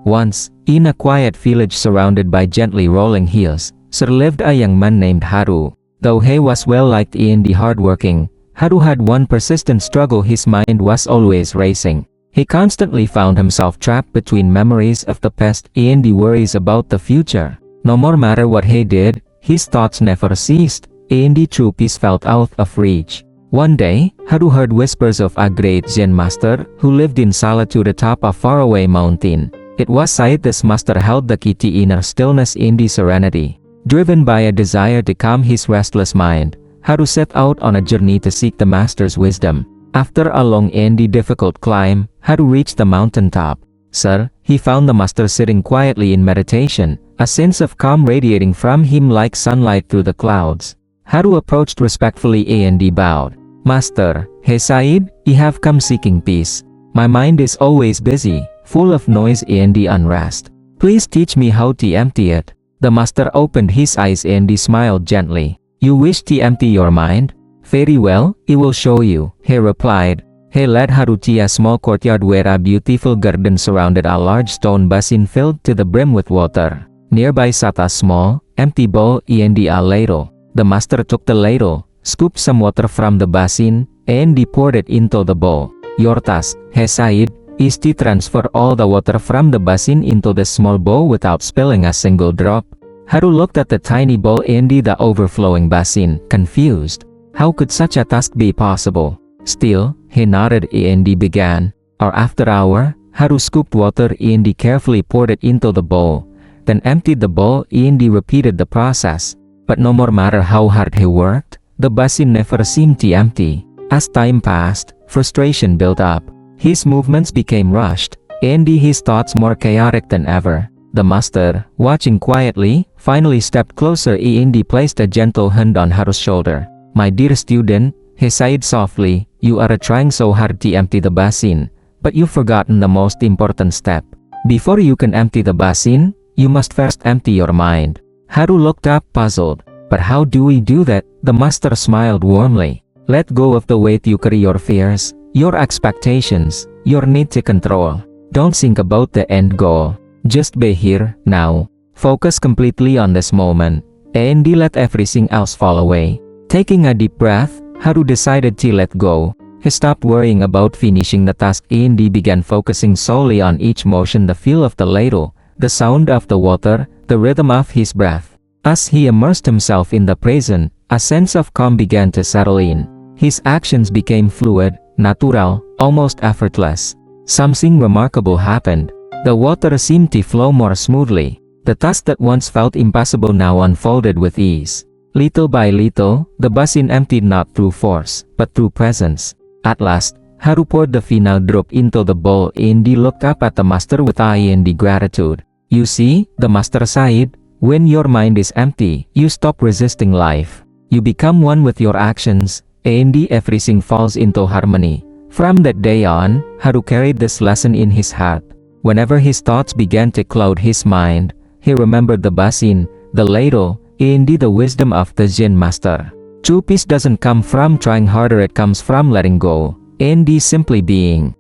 Once, in a quiet village surrounded by gently rolling hills, there lived a young man named Haru. Though he was well liked and hardworking, Haru had one persistent struggle. His mind was always racing. He constantly found himself trapped between memories of the past and the worries about the future. No matter what he did, his thoughts never ceased, and the true peace felt out of reach. One day, Haru heard whispers of a great Zen master who lived in solitude atop a faraway mountain. It was said this master held the key to inner stillness and the serenity. Driven by a desire to calm his restless mind, Haru set out on a journey to seek the master's wisdom. After a long and difficult climb, Haru reached the mountaintop. Sir, he found the master sitting quietly in meditation, a sense of calm radiating from him like sunlight through the clouds. Haru approached respectfully and bowed. Master, he said, I have come seeking peace. My mind is always busy, full of noise and unrest. Please teach me how to empty it. The master opened his eyes and smiled gently. You wish to empty your mind? Very well, I will show you, he replied. He led Haru to a small courtyard where a beautiful garden surrounded a large stone basin filled to the brim with water. Nearby sat a small, empty bowl and a ladle. The master took the ladle, scooped some water from the basin, and poured it into the bowl. Your task, he said, is to transfer all the water from the basin into the small bowl without spilling a single drop. Haru looked at the tiny bowl and the overflowing basin, confused. How could such a task be possible? Still, he nodded and began. After hour, Haru scooped water and carefully poured it into the bowl, then emptied the bowl and repeated the process. But no matter how hard he worked, the basin never seemed to empty. As time passed, frustration built up. His movements became rushed, and his thoughts more chaotic than ever. The master, watching quietly, finally stepped closer and placed a gentle hand on Haru's shoulder. My dear student, he said softly, you are trying so hard to empty the basin, but you've forgotten the most important step. Before you can empty the basin, you must first empty your mind. Haru looked up puzzled. But how do we do that? The master smiled warmly. Let go of the weight you carry, your fears, your expectations, your need to control. Don't think about the end goal. Just be here, now. Focus completely on this moment, and let everything else fall away. Taking a deep breath, Haru decided to let go. He stopped worrying about finishing the task and began focusing solely on each motion, the feel of the ladle, the sound of the water, the rhythm of his breath. As he immersed himself in the present, a sense of calm began to settle in. His actions became fluid, natural, almost effortless. Something remarkable happened. The water seemed to flow more smoothly. The task that once felt impossible now unfolded with ease. Little by little, the basin emptied not through force, but through presence. At last, Haru poured the final drop into the bowl and looked up at the master with eye and gratitude. You see, the master said, when your mind is empty, you stop resisting life. You become one with your actions, and everything falls into harmony. From that day on, Haru carried this lesson in his heart. Whenever his thoughts began to cloud his mind, he remembered the basin, the ladle, and the wisdom of the Zen master. True peace doesn't come from trying harder, it comes from letting go, and simply being.